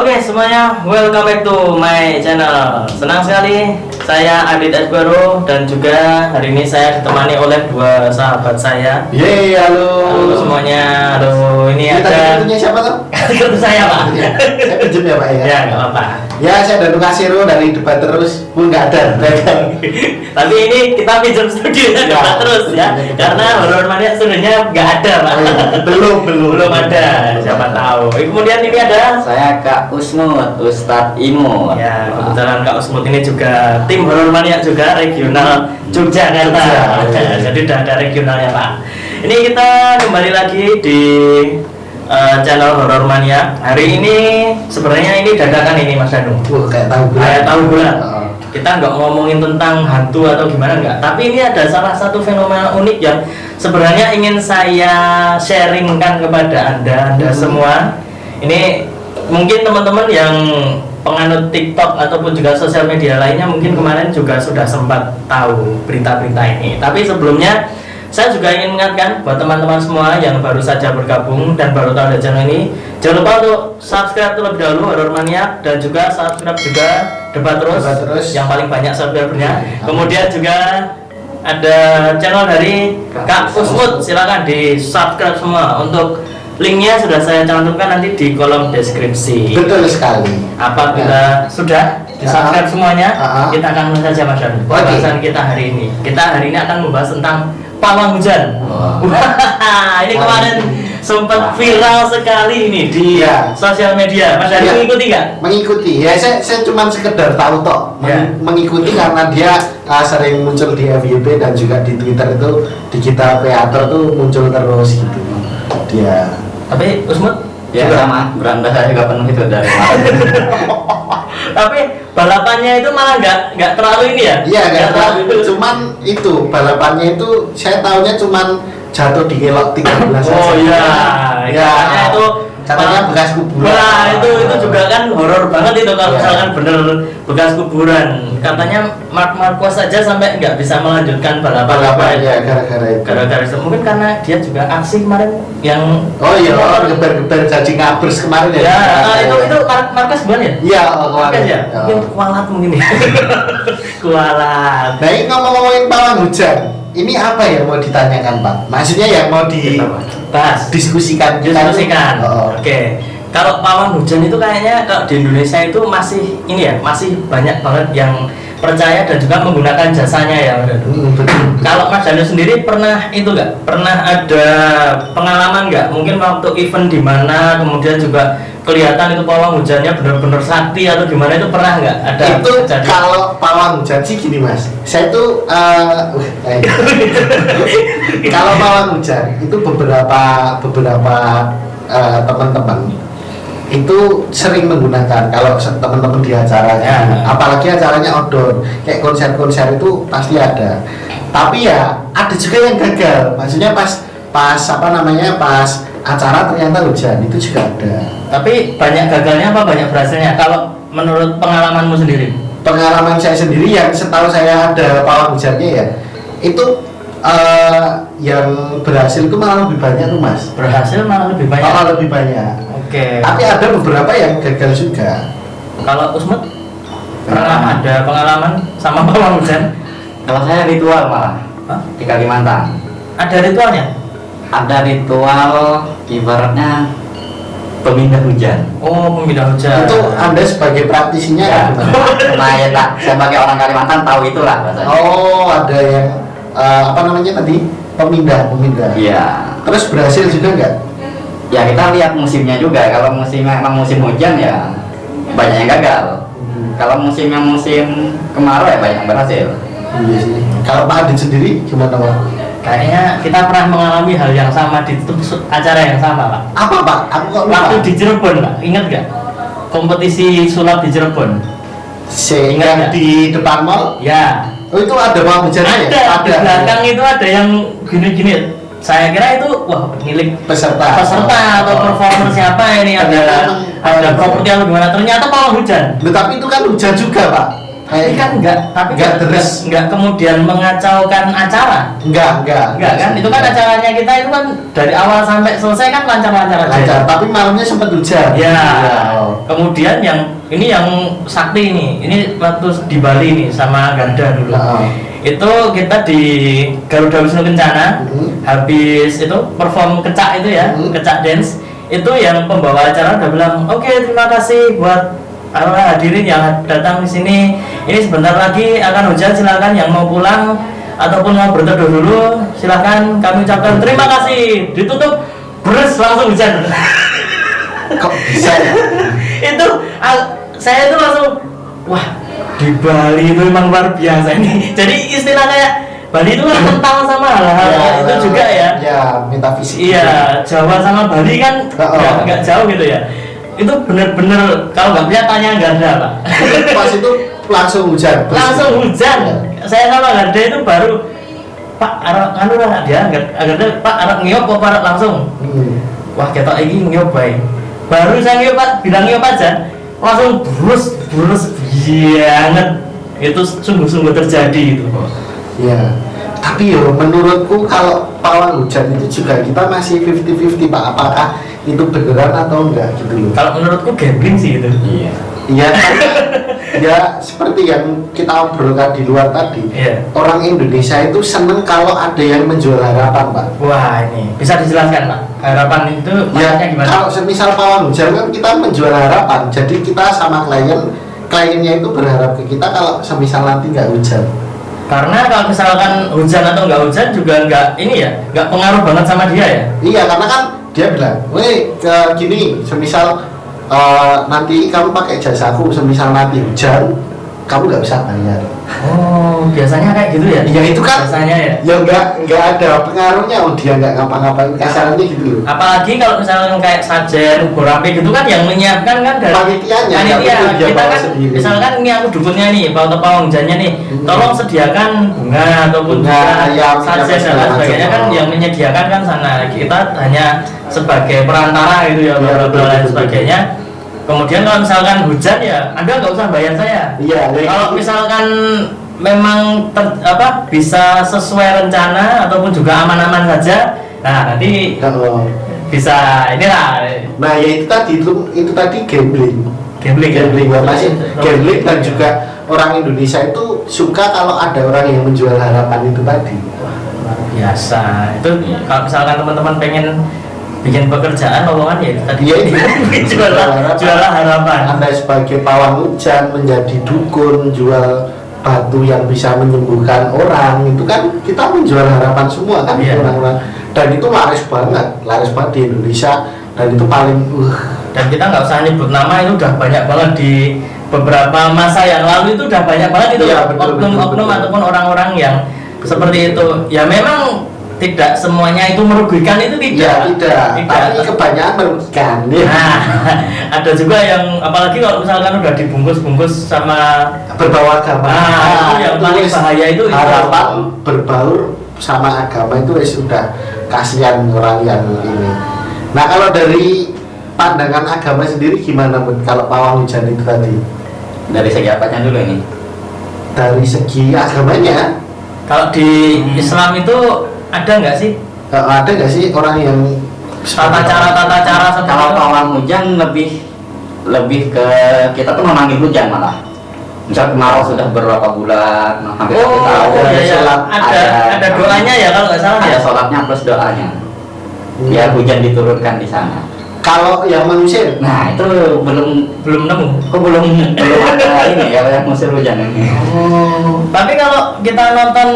Oke semuanya, welcome back to my channel. Senang sekali, saya Adit Esbaro dan juga hari ini saya ditemani oleh dua sahabat saya. Yeay, halo. Halo semuanya, halo. Ini ada kartunya siapa tuh? kartu saya Pak. Saya pinjem ya Pak ya. Ya nggak apa-apa. Ya saya Danu Kasiro dari Debat Terus pun nggak ada. Tapi ini kita pinjam studio Ya, terus ya, karena Horor Mania studionya nggak ada Pak. Oh, iya. Belum ada. Siapa tahu. Kemudian ini ada Saya Kak Usmut, Ustadz Imut. ya, kebetulan Kak Usmut ini juga tim Horor Mania juga regional Yogyakarta. Jogja. Jadi udah ada regionalnya Pak. Ini kita kembali lagi di channel Horor Mania. Hari ini sebenarnya ini dadakan ini Mas Danu. Kayak tahu bulan. Kayak tahu bulan. Oh. Kita nggak ngomongin tentang hantu atau gimana nggak. Tapi ini ada salah satu fenomena unik yang sebenarnya ingin saya sharingkan kepada anda semua. Ini mungkin teman-teman yang penganut TikTok ataupun juga sosial media lainnya mungkin kemarin juga sudah sempat tahu berita-berita ini. Tapi sebelumnya saya juga ingin mengingatkan buat teman-teman semua yang baru saja bergabung dan baru tahu ada channel ini, jangan lupa untuk subscribe terlebih dahulu Horor Mania dan juga subscribe juga Debat Terus yang paling banyak subscribernya. Kemudian juga ada channel dari Kak Usmut, silakan di subscribe semua. Untuk linknya sudah saya cantumkan nanti di kolom deskripsi. Betul sekali. Apabila sudah di subscribe semuanya, kita akan mulai saja Mas Dan. Pembahasan kita hari ini. Kita hari ini akan membahas tentang pawang hujan. Wah, ini kemarin sempat viral sekali ini di sosial media. Mas Dari mengikuti nggak? Mengikuti. Ya saya cuma sekedar tahu toh. Mengikuti karena dia sering muncul di FYP dan juga di Twitter itu di kita kreator tuh muncul terus gitu. Dia. Tapi Usmut? Ya juga sama, beranda saya juga penuh itu dari kemarin. Tapi balapannya itu malah nggak terlalu ini ya? Iya, nggak terlalu. Cuman itu balapannya itu saya tahunya cuman jatuh di kelok 13. Oh iya, ya. Itu Katanya bekas kuburan. Nah, itu juga kan horor banget itu kalau misalkan bener bekas kuburan. Katanya Mark Marquez saja sampai nggak bisa melanjutkan balapan ya gara-gara itu. Gara-gara itu mungkin karena dia juga aksi kemarin yang geber-geber cacing ngabers kemarin ya. Ya, itu Marquez bukan ya? Iya, Marquez ya. Mungkin kualat mungkin ya. Kualat. Nah, ini ngomong-ngomongin pawang hujan. Ini apa ya mau ditanyakan Pak? Maksudnya yang mau dibahas, diskusikan. Oke. Kalau pawang hujan itu kayaknya kalau di Indonesia itu masih ini ya, masih banyak banget yang percaya dan juga menggunakan jasanya ya. Betul. Kalau Mas Danu sendiri pernah itu nggak? Pernah ada pengalaman nggak? Mungkin waktu event di mana kemudian juga kelihatan itu pawang hujannya benar-benar sakti atau gimana, itu pernah nggak ada? Itu kalau pawang hujan sih gini Mas, saya tuh kalau pawang hujan itu beberapa teman-teman itu sering menggunakan kalau teman-teman di acaranya, apalagi acaranya outdoor kayak konser-konser itu pasti ada. Tapi ya ada juga yang gagal, maksudnya pas acara ternyata hujan, itu juga ada. Tapi banyak gagalnya apa banyak berhasilnya kalau menurut pengalamanmu sendiri? Pengalaman saya sendiri yang setahu saya ada pawang hujannya ya, itu yang berhasil itu malah lebih banyak tuh Mas. Berhasil malah lebih banyak. Malah lebih banyak. Oke. Tapi ada beberapa yang gagal juga. Kalau Usmut pernah ada pengalaman sama pawang hujan? Kalau saya ritual malah. Di Kalimantan. Ada ritualnya? Ada ritual ibaratnya pemindah hujan. Oh, pemindah hujan. Itu Anda sebagai praktisinya Ya. gimana? Saya tak sebagai orang Kalimantan tahu itulah bahasanya. Oh, ada yang tadi pemindah. Iya. Terus berhasil juga nggak? Ya kita lihat musimnya juga. Kalau musimnya emang musim hujan ya banyak yang gagal. Kalau musimnya musim kemarau ya banyak yang berhasil. Iya sih. Kalau Pak Adit sendiri gimana Pak? Kayaknya kita pernah mengalami hal yang sama di acara yang sama Pak. Apa Pak? Aku kok lupa. Waktu di Cirebon Pak, ingat nggak? Kompetisi sulap di Cirebon. Yang di depan mall? Ya. Oh itu ada pawang hujannya Ada. ya? Di belakang itu ada yang gini-gini. Saya kira itu milik peserta atau performer siapa ini, ada properti atau gimana, ternyata pawang hujan. Loh, tapi itu kan hujan juga Pak. Ini kan enggak, tapi enggak deres. enggak kemudian mengacaukan acara. Enggak Enggak kan? Itu kan acaranya kita itu kan dari awal sampai selesai kan lancar-lancar aja. lancar, tapi malamnya sempat hujan. Ya. Oh. Kemudian yang ini yang sakti ini. Ini waktu di Bali nih sama Ganda dulu. Oh. Itu kita di Garuda Wisnu Kencana. Habis itu perform kecak itu ya, kecak dance. Itu yang pembawa acara udah bilang, "Oke, terima kasih buat para hadirin yang datang di sini. Ini sebentar lagi akan hujan, silakan yang mau pulang ataupun mau berteduh dulu, silakan kami ucapkan terima kasih." Ditutup, beres langsung hujan. Kok bisa ya? Itu saya itu langsung, wah, di Bali itu memang luar biasa ini. Jadi istilah kayak Bali itu kan kental sama hal-hal itu juga ya. Ya, metafisik. Iya, Jawa sama Bali kan nggak jauh gitu ya. Itu bener-bener kalau nggak punya tanya nggak ada Pak. Pas itu langsung hujan. Langsung hujan. Saya sama Garda itu baru Pak arek anu lah dia Garda Pak arek ngiop apa arek langsung. Wah ketok iki ngiop bae. Baru saya ngiop Pak, bilang ngiop aja langsung brus banget. Itu sungguh-sungguh terjadi itu. Ya. Tapi yo menurutku kalau pawang hujan itu juga kita masih 50-50 Pak. Apakah itu beneran atau enggak gitu loh. Kalau menurutku gambling sih itu. Iya. Iya, ya seperti yang kita obrolkan di luar tadi. Iya. Orang Indonesia itu seneng kalau ada yang menjual harapan, Pak. Wah ini bisa dijelaskan Pak. Harapan itu Ya, maksudnya gimana? kalau semisal pawang hujan kan kita menjual harapan. Jadi kita sama kliennya itu berharap ke kita kalau semisal nanti nggak hujan. Karena kalau misalkan hujan atau nggak hujan juga nggak ini ya, nggak pengaruh banget sama dia ya. Iya, karena kan dia bilang, "Weh, gini, semisal nanti kamu pakai jasaku, semisal nanti hujan, kamu nggak bisa bayar." Oh, biasanya kayak gitu ya? Ya itu kan Biasanya ya. ya nggak ada pengaruhnya, dia nggak ngapa-ngapain kasarannya gitu loh. Apalagi kalau misalkan kayak sajen, ubur api gitu kan yang menyiapkan kan dari Panitianya, panitia. nggak betul dia Kita bawa kan sendiri. misalkan ini aku dukunnya nih, atau pawang hujannya nih, tolong sediakan bunga ataupun Bunga, juga ayam, sajen dan segala lain sebagainya macam. kan yang menyediakan kan sana. Kita hanya sebagai perantara gitu ya, Iya, dan lain betul. sebagainya. Kemudian kalau misalkan hujan ya, Anda nggak usah bayar saya. Iya, Kalau misalkan memang bisa sesuai rencana ataupun juga aman-aman saja, nah nanti kalau bisa inilah nah ya itu tadi gambling ya. ya masih gambling dan juga orang Indonesia itu suka kalau ada orang yang menjual harapan itu tadi. Luar biasa itu. Kalau misalkan teman-teman pengen bikin pekerjaan lowongan ya tadi Iya, ini. jualah harapan. Anda sebagai pawang hujan menjadi dukun, jual batu yang bisa menyembuhkan orang, itu kan kita menjual harapan semua kan. Iya. Orang-orang, dan itu laris banget di Indonesia, dan itu paling Dan kita nggak usah nyebut nama, itu udah banyak banget di beberapa masa yang lalu, itu udah banyak banget itu Iya, betul, oknum-oknum betul. ataupun orang-orang yang seperti itu. Ya memang tidak semuanya itu merugikan, itu ya tidak. tapi kebanyakan merugikan ya. Nah, ada juga yang apalagi kalau misalkan udah dibungkus-bungkus sama Berbau agama. itu yang paling wis bahaya itu harapan berbaur sama agama itu sudah kasihan orang yang ini. Nah, kalau dari pandangan agama sendiri gimana Bud? Kalau pawang hujan itu tadi Dari segi apanya dulu ini? dari segi agamanya kalau di Islam itu ada nggak sih ada nggak sih orang yang tata cara seperti Kalau itu? pawang hujan lebih ke kita tuh memanggil hujan malah. Misal kemarau sudah beberapa bulan, hampir satu Oh tahun, iya, iya. sholat, Ada doanya ya kalau nggak salah ada ya. sholatnya plus doanya. Ya hujan diturunkan di sana. kalau yang mengusir Nah itu Belum nemu. belum ada ini kalau yang musim hujan ini. Tapi kalau kita nonton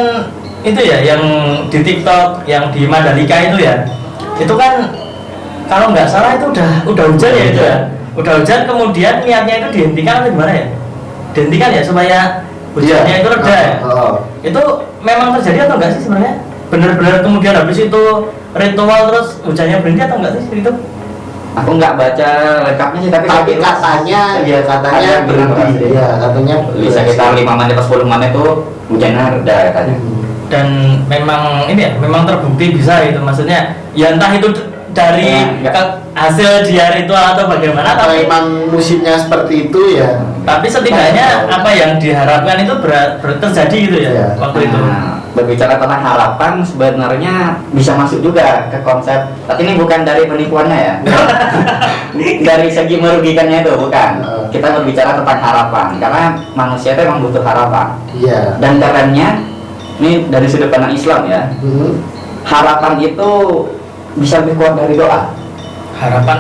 itu ya yang di TikTok, yang di Mandalika itu ya, itu kan kalau nggak salah itu udah hujan ya itu ya. Udah hujan kemudian niatnya itu dihentikan atau gimana ya? Dihentikan ya supaya hujannya itu reda ya. Itu memang terjadi atau enggak sih sebenarnya? Benar-benar kemudian habis itu ritual terus hujannya berhenti atau enggak sih itu? Aku nggak baca lengkapnya sih, tapi katanya ada yang bilang berhenti ya, katanya bisa kita 5 menit atau 10 menit itu hujannya reda katanya. Dan memang ini ya, memang terbukti bisa itu, maksudnya ya entah itu dari hasil dia ritual atau bagaimana, Kalau tapi emang musimnya seperti itu ya. setidaknya apa yang diharapkan itu terjadi gitu ya Iya. waktu itu. Berbicara tentang harapan sebenarnya bisa masuk juga ke konsep, tapi ini bukan dari penipuannya ya. Dari segi merugikannya itu bukan. Kita berbicara tentang harapan karena manusia itu emang butuh harapan. Iya. Dan kerennya ini dari sudut pandang Islam ya. Harapan itu bisa lebih kuat dari doa. Harapan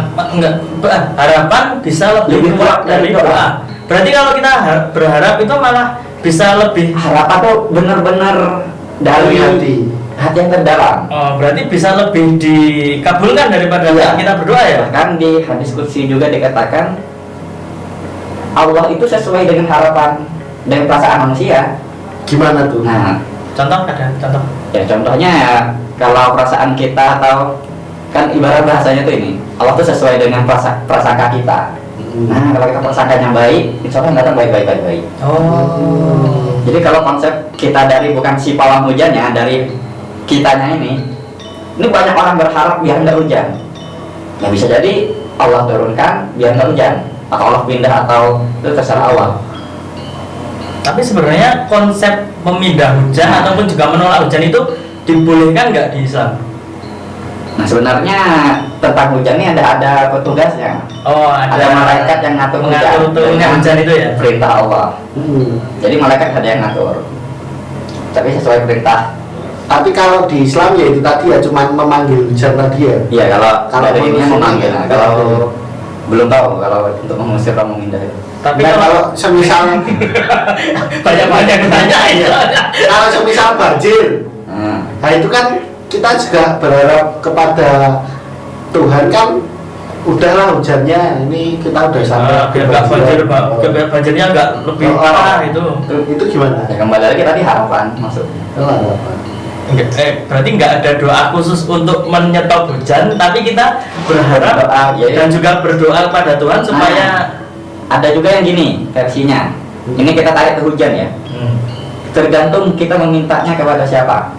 bisa lebih kuat dari doa. Berarti kalau kita berharap itu malah bisa lebih, Harapan tuh benar-benar dari hati yang terdalam. oh, berarti bisa lebih dikabulkan daripada Iya. kita berdoa ya. Bahkan di hadis qudsi juga dikatakan Allah itu sesuai dengan harapan dan perasaan manusia. Gimana tuh? Nah, Contoh ada contoh. ya contohnya ya, kalau perasaan kita atau kan ibarat bahasanya tuh ini, Allah tuh sesuai dengan prasangka kita. Nah, kalau kita prasangkanya baik, insya Allah datang baik. Oh. Jadi kalau konsep kita dari bukan si pawang hujannya, dari kitanya ini banyak orang berharap biar nggak hujan. Ya bisa jadi Allah turunkan biar nggak hujan, atau Allah pindah, atau itu terserah Allah. Tapi sebenarnya konsep memindah hujan ataupun juga menolak hujan itu dibolehkan nggak di Islam? Nah sebenarnya tentang hujan ini ada petugasnya. Oh, Ada malaikat yang ngatur turunnya hujan itu ya. Perintah Allah. Jadi malaikat ada yang ngatur. Tapi sesuai perintah. Tapi kalau di Islam ya itu tadi ya cuman memanggil hujan tadi ya. Iya kalau dari ini mengusir memanggil. ya. Kalau belum tahu kalau untuk mengusir atau memindah itu. Tapi Nah, kalau semisal banyak tanya ya. kalau semisal banjir, nah itu kan kita juga berharap kepada Tuhan kan, udahlah hujannya ini kita udah sampai Biar nggak banjir, biar banjirnya nggak lebih parah itu. Itu gimana? Ya kembali lagi tadi harapan maksudnya. Berarti nggak ada doa khusus untuk menyetop hujan, tapi kita berharap Berdoa, ya, ya. dan juga berdoa kepada Tuhan supaya Ada juga yang gini versinya. Ini kita tarik ke hujan ya. Tergantung kita memintanya kepada siapa.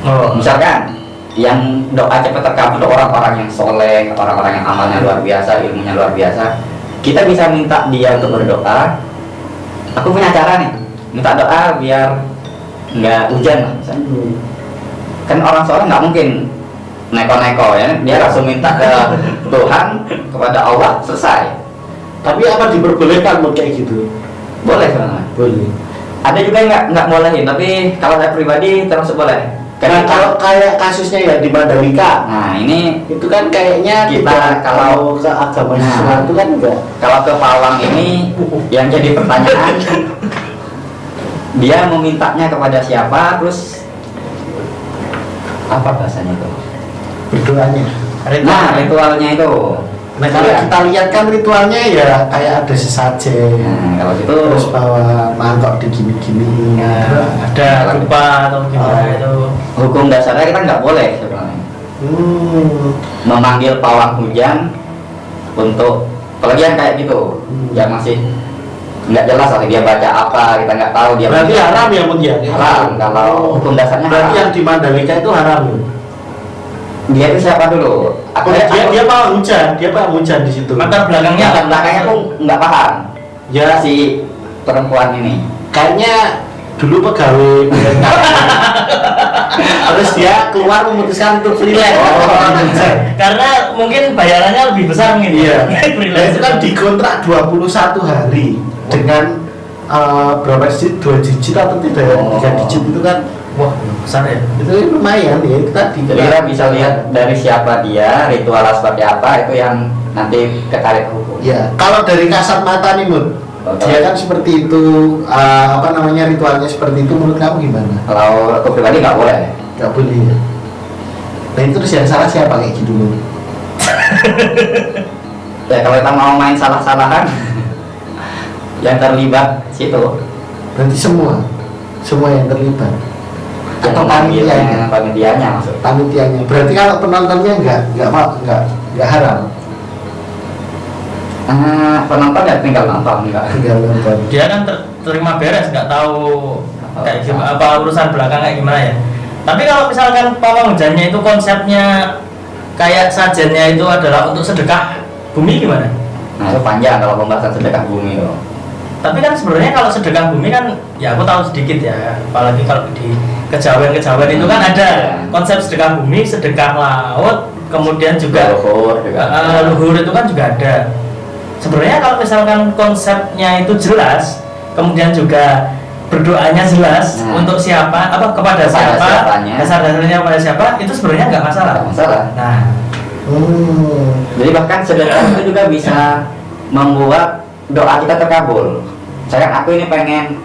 Oh, Misalkan yang doa cepat terkabul orang-orang yang soleh, orang-orang yang amalnya luar biasa, ilmunya luar biasa. Kita bisa minta dia untuk berdoa. Aku punya cara nih, minta doa biar nggak hujan lah misalnya. Kan orang soleh nggak mungkin neko-neko ya, dia langsung minta ke Tuhan, kepada Allah, selesai. Tapi apa diperbolehkan mau kayak gitu? Boleh sebenarnya. Boleh. Ada juga yang nggak bolehin, tapi kalau saya pribadi termasuk boleh. Karena kalau kayak kasusnya ya di Mandalika, Nah ini itu kan kayaknya Kita tidak kalau- ke agama Nah. Islam itu kan enggak. kalau ke pawang ini yang jadi pertanyaan, dia memintanya kepada siapa, terus apa bahasanya itu? Berdoanya. Nah ritualnya itu. Nah kalau Iya. kita lihat kan ritualnya ya kayak ada sesajen, Nah, kalau itu terus bawa mangkok digini-gini. ada lupa atau gimana itu. hukum dasarnya kita nggak boleh sebenarnya memanggil pawang hujan untuk, apalagi yang kayak gitu, yang masih nggak jelas lah dia baca apa, kita nggak tahu dia Berarti baca. haram ya Mun ya? Haram, kalau hukum dasarnya Berarti haram. yang di Mandalika itu haram ya? Dia itu siapa dulu? Dia paham hujan di situ. Latar belakangnya latar belakangnya pun nggak paham. Ya Si perempuan ini. kayaknya dulu pegawai terus dia keluar memutuskan untuk freelance. karena mungkin bayarannya lebih besar mungkin. Iya. Nah, Freelance itu kan dikontrak 21 hari dengan berapa digit? 2 digit atau tidak ya? 3 digit itu kan Wah, besar ya. itu lumayan ya, itu tadi. Jadi kita bisa lihat dari siapa dia, ritualnya seperti apa, itu yang nanti ketarik hukum. Ya, kalau dari kasat mata nih Mun, dia kan seperti itu, apa namanya, ritualnya seperti itu, menurut kamu gimana? Kalau aku pribadi nggak boleh. Gak boleh ya? Nah itu terus yang salah siapa kayak gitu Mun? Ya kalau kita mau main salah-salahan, yang terlibat situ. Berarti semua yang terlibat. Atau panitianya panitianya? maksud. Panitianya. Berarti kalau penontonnya nggak haram. Penonton ya tinggal nonton enggak. Tinggal nonton. Dia kan terima beres, nggak tahu kayak gimana, apa urusan belakang kayak gimana ya. Tapi kalau misalkan pawang hujannya itu konsepnya kayak sajennya itu adalah untuk sedekah bumi gimana? Nah itu panjang kalau pembahasan sedekah bumi loh. Tapi kan sebenarnya kalau sedekah bumi kan ya aku tahu sedikit ya, apalagi kalau di kejawen itu kan ada konsep sedekah bumi, sedekah laut, kemudian juga luhur itu kan juga ada. Sebenarnya kalau misalkan konsepnya itu jelas, kemudian juga berdoanya jelas untuk siapa, kepada siapa, dasar-dasarnya pada siapa, itu sebenarnya nggak masalah. Nggak masalah. Nah, jadi bahkan sedekah itu juga bisa membuat doa kita terkabul. Sayang aku ini pengen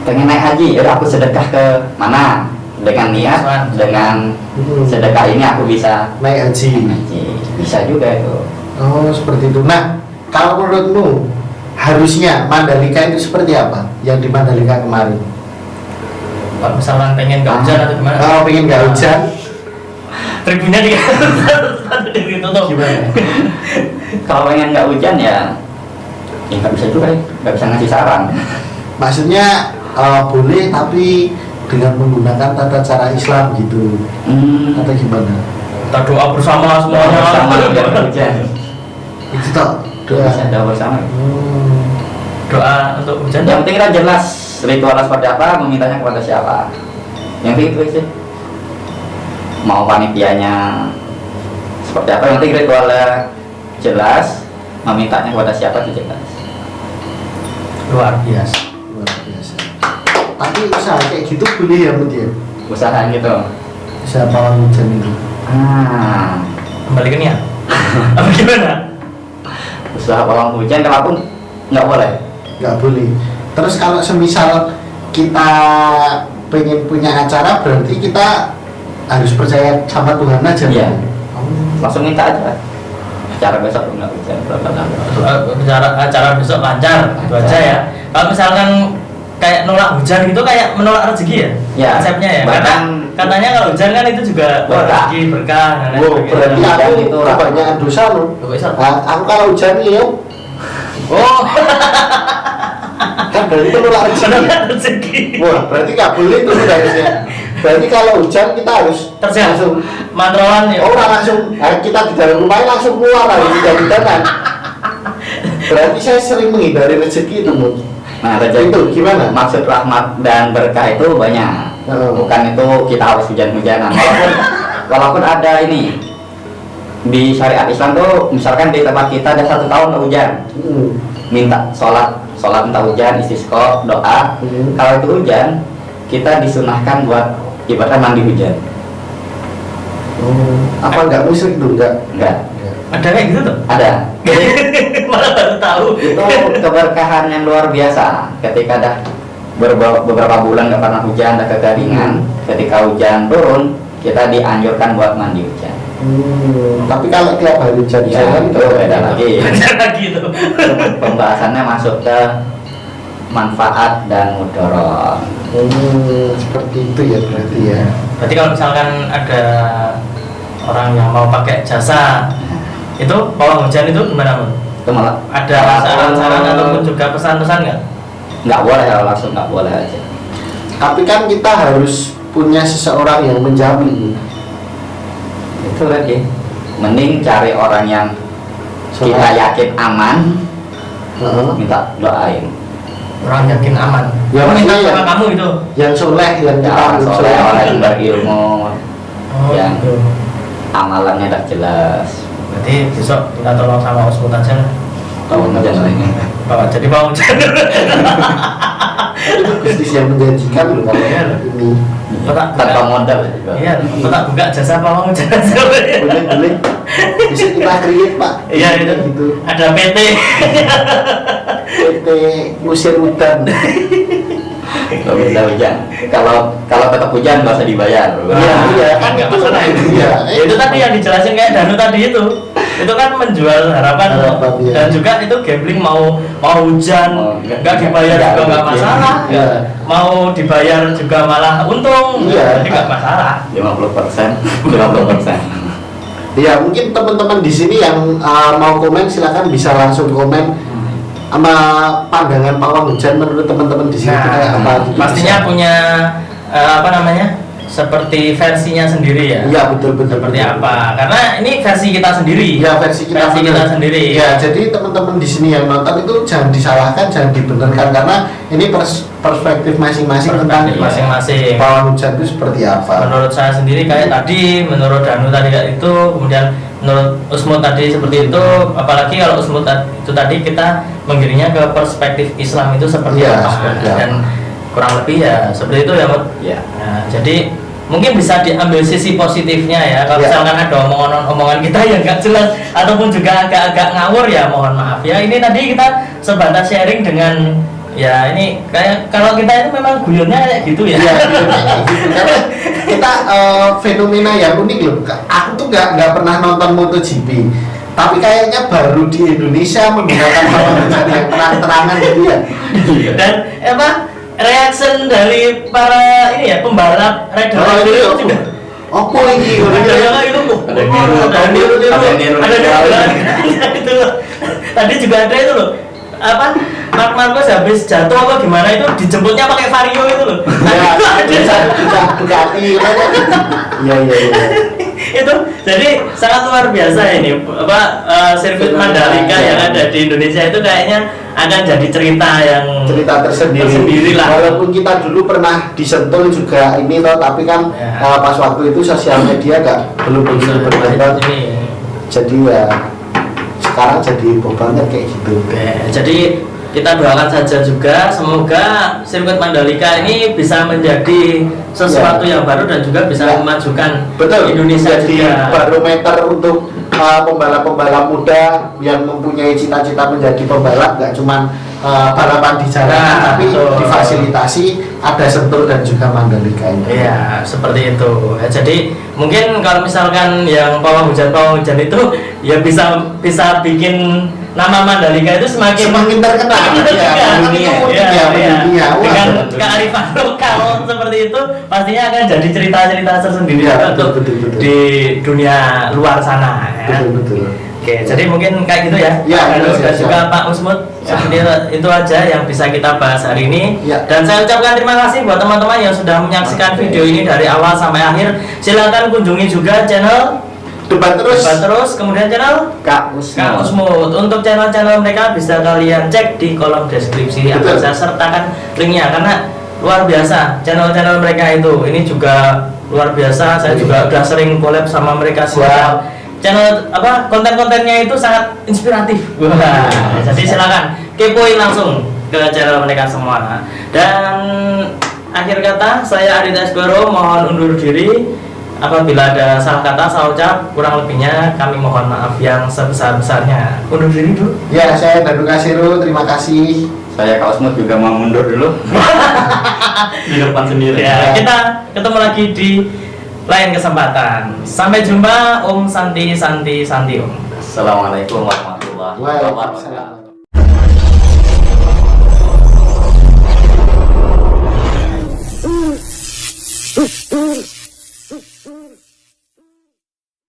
naik haji, ya aku sedekah ke mana dengan niat, dengan sedekah ini aku bisa naik haji. Bisa juga itu. Oh seperti itu. Nah kalau menurutmu harusnya Mandalika itu seperti apa yang di Mandalika kemarin? kalau misalkan pengen nggak hujan atau gimana? Kalau pengen nggak hujan, tribunnya ditutup. Gimana? Kalau pengen nggak hujan ya nggak bisa juga, nggak bisa ngasih saran. Maksudnya boleh tapi dengan menggunakan tata cara Islam gitu, atau gimana? Kita doa bersama semuanya. Bersama biar nggak hujan. Itu toh doa. Bisa doa bersama. Doa untuk hujan. Yang penting kita jelas ritualnya seperti apa, memintanya kepada siapa. Yang penting itu sih. Mau panitianya seperti apa, yang penting ritualnya jelas, memintanya kepada siapa itu jelas. Luar biasa. Luar biasa. Tapi usaha kayak gitu boleh ya Mut ya? Usaha gitu. Usaha pawang hujan itu. Kembali ke niat. Apa gimana? Usaha pawang hujan kalau aku nggak boleh. Nggak boleh. Terus kalau semisal kita pengen punya acara, berarti kita harus percaya sama Tuhan aja. Iya. Oh. Langsung minta aja. Acara besok nggak hujan, bla bla bla. Acara besok lancar, itu aja ya. Kalau misalkan kayak nolak hujan gitu kayak menolak rezeki ya? Ya. Konsepnya ya. Bahkan Karena katanya kalau hujan kan itu juga berkah. rezeki, berkah dan lain Wow, sebagainya. berarti Hujan aku itu kebanyakan dosa loh. Kok bisa? Nah, aku kalau hujan ya, Oh, kan berarti menolak rezeki. menolak rezeki. Wah, berarti nggak boleh itu harusnya. Berarti kalau hujan kita harus Tersiap. langsung. Mantrolan ya. Orang langsung, kita di dalam rumah langsung keluar dari hujan-hujanan. Berarti saya sering menghindari rezeki itu, Mut. Nah, rezeki Itu gimana? maksud rahmat dan berkah itu banyak. Bukan itu kita harus hujan-hujanan. Walaupun ada ini di syariat Islam tuh, misalkan di tempat kita ada 1 tahun nggak hujan, minta sholat minta hujan, istisqa, doa. Kalau itu hujan, kita disunahkan buat ibadah mandi hujan. Apa nggak musyrik tuh? Enggak. Ada kayak gitu tuh? Ada. Malah baru tahu. Itu keberkahan yang luar biasa. Ketika dah beberapa bulan nggak pernah hujan, ada kekeringan. Ketika hujan turun, kita dianjurkan buat mandi hujan. Tapi kalau tiap hari hujan, Ya, itu beda lagi. Ada lagi tuh. Pembahasannya masuk ke manfaat dan mudarat. Seperti itu ya berarti ya. Berarti kalau misalkan ada orang yang mau pakai jasa itu pawang hujan itu gimana, Bang? Itu malah Ada saran-saran ataupun juga pesan-pesan nggak? nggak boleh kalau langsung nggak boleh aja. Tapi kan kita harus punya seseorang yang menjamin. Itu lagi. Mending cari orang yang kita yakin aman, minta doain. Orang yakin aman. Ya, maksudnya sama ya. kamu itu. Yang soleh, yang kita Ya, anggap soalnya orang yang berilmu, Oh, yang gitu. amalannya udah jelas. Berarti besok kita tolong sama Usmut aja lah. Tahu hujan ini. Bapak jadi pawang hujan. itu bisnis yang menjanjikan loh kalau Iya. ini. Tanpa modal juga. Iya, Bapak buka jasa pawang hujan aja. Boleh. Bisa kita create Pak. Iya itu. Gitu. Ada PT. PT Musir Hutan. Kalau bisa hujan. Kalau tetap hujan nggak usah dibayar. Iya, Kan nggak itu. masalah itu. Iya. Ya, itu tadi yang dijelasin kayak Danu tadi itu kan menjual harapan, Harapan, iya. dan juga itu gambling, mau hujan nggak dibayar juga nggak masalah, Iya. mau dibayar juga malah untung, Iya. jadi nggak masalah. 50%, 50%. Ya mungkin teman-teman di sini yang mau komen silakan bisa langsung komen sama pandangan pawang hujan menurut teman-teman di sini kayak apa. Pastinya punya apa namanya seperti versinya sendiri ya. Iya betul. Seperti apa? Karena ini versi kita sendiri. Ya versi kita sendiri. Ya jadi teman-teman di sini yang nonton itu jangan disalahkan, jangan dibenarkan karena ini perspektif masing-masing tentang masing-masing. Pawang hujan itu seperti apa. Menurut saya sendiri kayak tadi, menurut Danu tadi kayak itu, kemudian menurut Usmud tadi seperti itu. Apalagi kalau Usmud itu tadi kita menggiringnya ke perspektif Islam itu seperti apa. Dan kurang lebih ya seperti itu ya Mud. Ya. Nah, jadi mungkin bisa diambil sisi positifnya ya. Kalau misalkan ada omongan kita yang nggak jelas ataupun juga agak-agak ngawur ya mohon maaf ya. Ini tadi kita sebatas sharing dengan ya ini kayak kalau kita itu memang guyonnya kayak gitu ya. Iya, gitu. Karena kita fenomena yang unik loh. Aku tuh nggak pernah nonton MotoGP, tapi kayaknya baru di Indonesia menggunakan pawang hujan yang terang-terangan gitu ya. Dan apa reaction dari para ini ya pembalap rider itu juga Apa ini? ada itu tadi juga ada itu loh apa Mark Marquez habis jatuh apa gimana itu dijemputnya pakai Vario itu loh. Bugatti iya. Itu jadi sangat luar biasa ini apa sirkuit Mandalika yang ada di Indonesia itu kayaknya akan jadi cerita tersendiri lah. Walaupun kita dulu pernah disentul juga ini toh, tapi kan pas waktu itu sosial media belum begitu berkembang. Jadi ya sekarang jadi banget kayak gitu. Oke, jadi kita doakan saja juga semoga sirkuit Mandalika ini bisa menjadi sesuatu yang baru dan juga bisa memajukan Indonesia jadi barometer untuk pembalap-pembalap muda yang mempunyai cita-cita menjadi pembalap, nggak cuma balapan di jalan tapi difasilitasi ada Sentul dan juga Mandalika ini. Iya, seperti itu. Ya, jadi mungkin kalau misalkan yang pawang hujan itu ya bisa bikin nama Mandalika itu semakin terkenal dunia. Dengan kearifan lokal seperti itu pastinya akan jadi cerita-cerita tersendiri untuk di dunia luar sana ya. Betul. Oke, jadi mungkin kayak gitu ya. Dan juga Pak Usmud seperti itu aja yang bisa kita bahas hari ini. Dan saya ucapkan terima kasih buat teman-teman yang sudah menyaksikan video ini dari awal sampai akhir. Silakan kunjungi juga channel Debat terus, kemudian channel Kak Usmud. Untuk channel-channel mereka bisa kalian cek di kolom deskripsi. Akan saya sertakan linknya karena luar biasa channel-channel mereka itu. Ini juga luar biasa. Saya juga udah sering collab sama mereka semua. Channel konten-kontennya itu sangat inspiratif. Jadi silakan kepoin langsung ke channel mereka semua. Dan akhir kata saya Arita Esgoro mohon undur diri. Apabila ada salah kata, salah ucap, kurang lebihnya kami mohon maaf yang sebesar-besarnya. Undur diri dulu. Ya, saya Danu Kasiru, terima kasih. Saya Kak Usmud juga mau mundur dulu. Di depan sendiri. Ya, kita ketemu lagi di lain kesempatan. Sampai jumpa. Om Santi Om. Assalamualaikum warahmatullahi wabarakatuh.